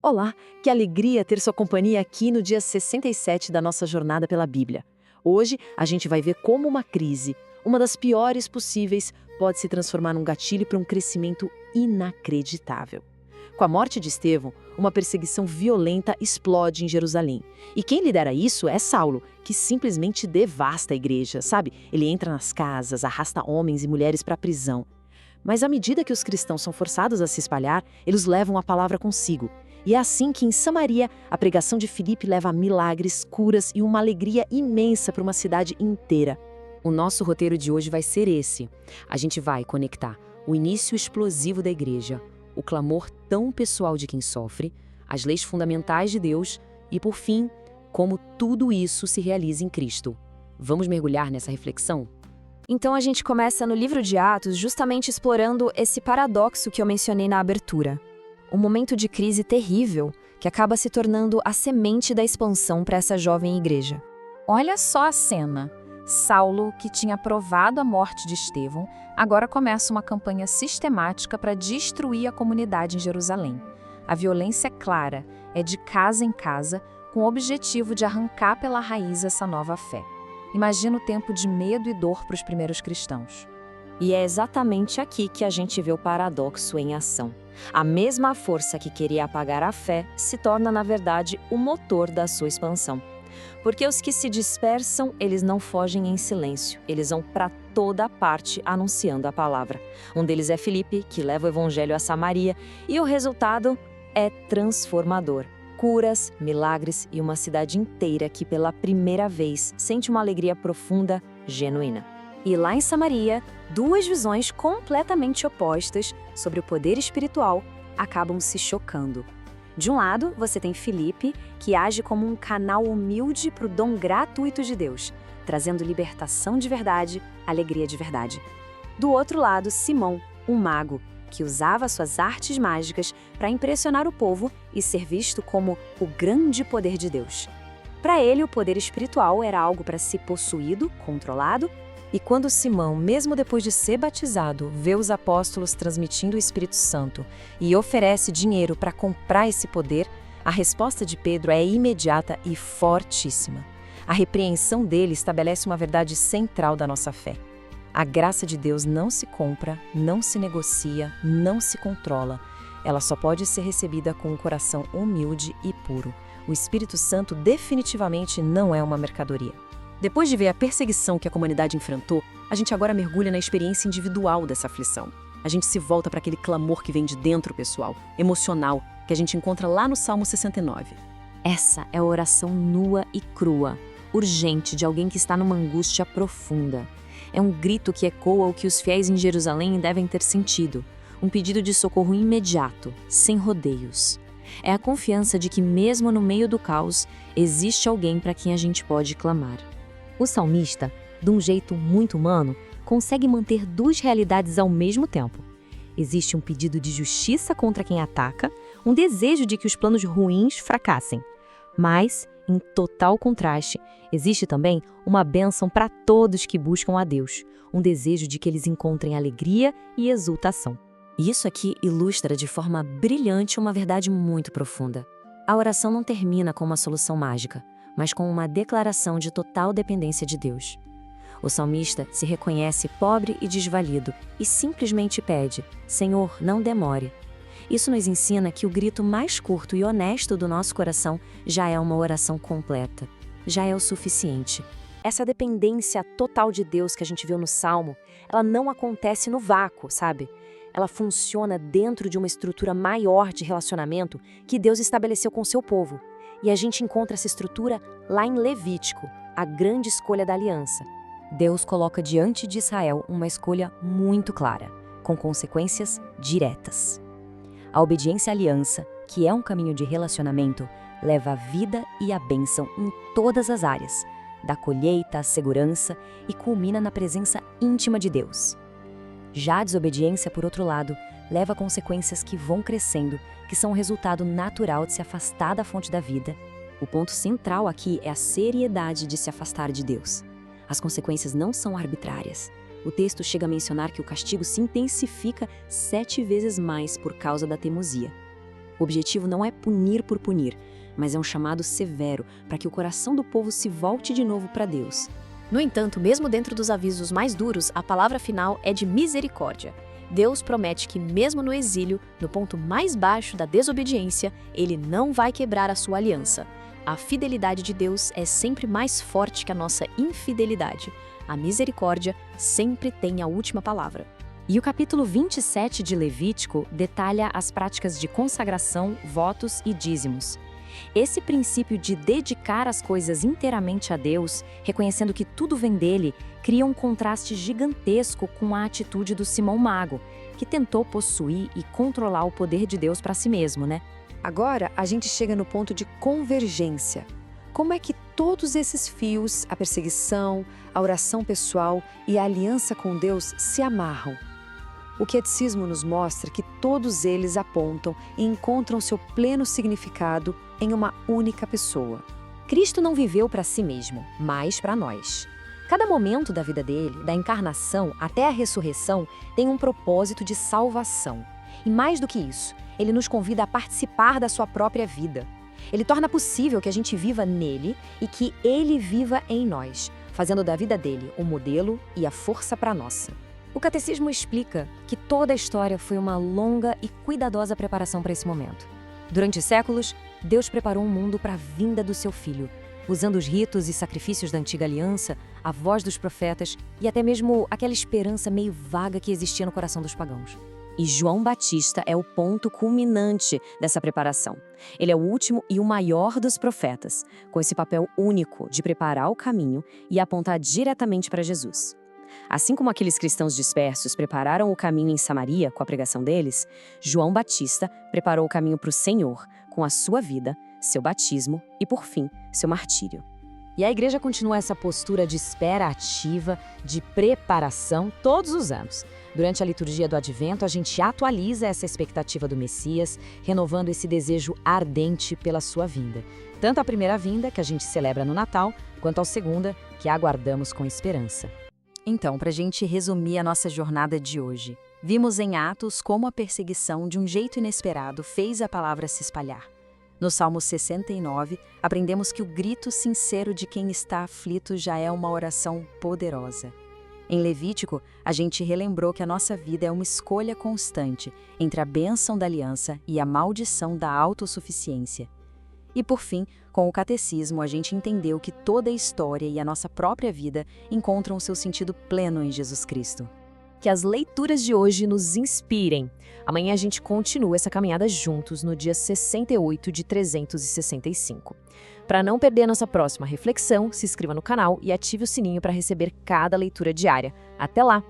Olá, que alegria ter sua companhia aqui no dia 67 da nossa jornada pela Bíblia. Hoje a gente vai ver como uma crise, uma das piores possíveis, pode se transformar num gatilho para um crescimento inacreditável. Com a morte de Estevão, uma perseguição violenta explode em Jerusalém. E quem lidera isso é Saulo, que simplesmente devasta a igreja, sabe? Ele entra nas casas, arrasta homens e mulheres para a prisão. Mas à medida que os cristãos são forçados a se espalhar, eles levam a palavra consigo. E é assim que, em Samaria, a pregação de Filipe leva a milagres, curas e uma alegria imensa para uma cidade inteira. O nosso roteiro de hoje vai ser esse. A gente vai conectar o início explosivo da igreja, o clamor tão pessoal de quem sofre, as leis fundamentais de Deus e, por fim, como tudo isso se realiza em Cristo. Vamos mergulhar nessa reflexão? Então a gente começa no livro de Atos justamente explorando esse paradoxo que eu mencionei na abertura. Um momento de crise terrível que acaba se tornando a semente da expansão para essa jovem igreja. Olha só a cena. Saulo, que tinha provado a morte de Estevão, agora começa uma campanha sistemática para destruir a comunidade em Jerusalém. A violência é clara, é de casa em casa, com o objetivo de arrancar pela raiz essa nova fé. Imagina o tempo de medo e dor para os primeiros cristãos. E é exatamente aqui que a gente vê o paradoxo em ação. A mesma força que queria apagar a fé se torna, na verdade, o motor da sua expansão. Porque os que se dispersam, eles não fogem em silêncio, eles vão para toda parte anunciando a palavra. Um deles é Filipe, que leva o evangelho a Samaria, e o resultado é transformador. Curas, milagres e uma cidade inteira que pela primeira vez sente uma alegria profunda, genuína. E lá em Samaria, duas visões completamente opostas sobre o poder espiritual acabam se chocando. De um lado, você tem Filipe, que age como um canal humilde para o dom gratuito de Deus, trazendo libertação de verdade, alegria de verdade. Do outro lado, Simão, um mago, que usava suas artes mágicas para impressionar o povo e ser visto como o grande poder de Deus. Para ele, o poder espiritual era algo para ser possuído, controlado. E quando Simão, mesmo depois de ser batizado, vê os apóstolos transmitindo o Espírito Santo e oferece dinheiro para comprar esse poder, a resposta de Pedro é imediata e fortíssima. A repreensão dele estabelece uma verdade central da nossa fé. A graça de Deus não se compra, não se negocia, não se controla. Ela só pode ser recebida com um coração humilde e puro. O Espírito Santo definitivamente não é uma mercadoria. Depois de ver a perseguição que a comunidade enfrentou, a gente agora mergulha na experiência individual dessa aflição. A gente se volta para aquele clamor que vem de dentro, pessoal, emocional, que a gente encontra lá no Salmo 69. Essa é a oração nua e crua, urgente de alguém que está numa angústia profunda. É um grito que ecoa o que os fiéis em Jerusalém devem ter sentido, um pedido de socorro imediato, sem rodeios. É a confiança de que mesmo no meio do caos, existe alguém para quem a gente pode clamar. O salmista, de um jeito muito humano, consegue manter duas realidades ao mesmo tempo. Existe um pedido de justiça contra quem ataca, um desejo de que os planos ruins fracassem. Mas, em total contraste, existe também uma bênção para todos que buscam a Deus, um desejo de que eles encontrem alegria e exultação. Isso aqui ilustra de forma brilhante uma verdade muito profunda. A oração não termina com uma solução mágica, mas com uma declaração de total dependência de Deus. O salmista se reconhece pobre e desvalido e simplesmente pede: Senhor, não demore. Isso nos ensina que o grito mais curto e honesto do nosso coração já é uma oração completa, já é o suficiente. Essa dependência total de Deus que a gente viu no Salmo, ela não acontece no vácuo, sabe? Ela funciona dentro de uma estrutura maior de relacionamento que Deus estabeleceu com seu povo. E a gente encontra essa estrutura lá em Levítico, a grande escolha da aliança. Deus coloca diante de Israel uma escolha muito clara, com consequências diretas. A obediência à aliança, que é um caminho de relacionamento, leva a vida e a bênção em todas as áreas, da colheita à segurança e culmina na presença íntima de Deus. Já a desobediência, por outro lado, leva a consequências que vão crescendo, que são o resultado natural de se afastar da fonte da vida. O ponto central aqui é a seriedade de se afastar de Deus. As consequências não são arbitrárias. O texto chega a mencionar que o castigo se intensifica 7 vezes mais por causa da teimosia. O objetivo não é punir por punir, mas é um chamado severo para que o coração do povo se volte de novo para Deus. No entanto, mesmo dentro dos avisos mais duros, a palavra final é de misericórdia. Deus promete que mesmo no exílio, no ponto mais baixo da desobediência, Ele não vai quebrar a sua aliança. A fidelidade de Deus é sempre mais forte que a nossa infidelidade. A misericórdia sempre tem a última palavra. E o capítulo 27 de Levítico detalha as práticas de consagração, votos e dízimos. Esse princípio de dedicar as coisas inteiramente a Deus, reconhecendo que tudo vem dele, cria um contraste gigantesco com a atitude do Simão Mago, que tentou possuir e controlar o poder de Deus para si mesmo, né? Agora, a gente chega no ponto de convergência. Como é que todos esses fios, a perseguição, a oração pessoal e a aliança com Deus se amarram? O quieticismo nos mostra que todos eles apontam e encontram seu pleno significado em uma única pessoa. Cristo não viveu para si mesmo, mas para nós. Cada momento da vida dele, da encarnação até a ressurreição, tem um propósito de salvação. E mais do que isso, ele nos convida a participar da sua própria vida. Ele torna possível que a gente viva nele e que ele viva em nós, fazendo da vida dele um modelo e a força para a nossa. O Catecismo explica que toda a história foi uma longa e cuidadosa preparação para esse momento. Durante séculos, Deus preparou um mundo para a vinda do seu Filho, usando os ritos e sacrifícios da antiga aliança, a voz dos profetas e até mesmo aquela esperança meio vaga que existia no coração dos pagãos. E João Batista é o ponto culminante dessa preparação. Ele é o último e o maior dos profetas, com esse papel único de preparar o caminho e apontar diretamente para Jesus. Assim como aqueles cristãos dispersos prepararam o caminho em Samaria com a pregação deles, João Batista preparou o caminho para o Senhor com a sua vida, seu batismo e, por fim, seu martírio. E a igreja continua essa postura de espera ativa, de preparação, todos os anos. Durante a liturgia do Advento, a gente atualiza essa expectativa do Messias, renovando esse desejo ardente pela sua vinda. Tanto a primeira vinda, que a gente celebra no Natal, quanto a segunda, que aguardamos com esperança. Então, para a gente resumir a nossa jornada de hoje, vimos em Atos como a perseguição, de um jeito inesperado, fez a palavra se espalhar. No Salmo 69, aprendemos que o grito sincero de quem está aflito já é uma oração poderosa. Em Levítico, a gente relembrou que a nossa vida é uma escolha constante entre a bênção da aliança e a maldição da autossuficiência. E por fim, com o Catecismo, a gente entendeu que toda a história e a nossa própria vida encontram o seu sentido pleno em Jesus Cristo. Que as leituras de hoje nos inspirem. Amanhã a gente continua essa caminhada juntos no dia 68 de 365. Para não perder a nossa próxima reflexão, se inscreva no canal e ative o sininho para receber cada leitura diária. Até lá!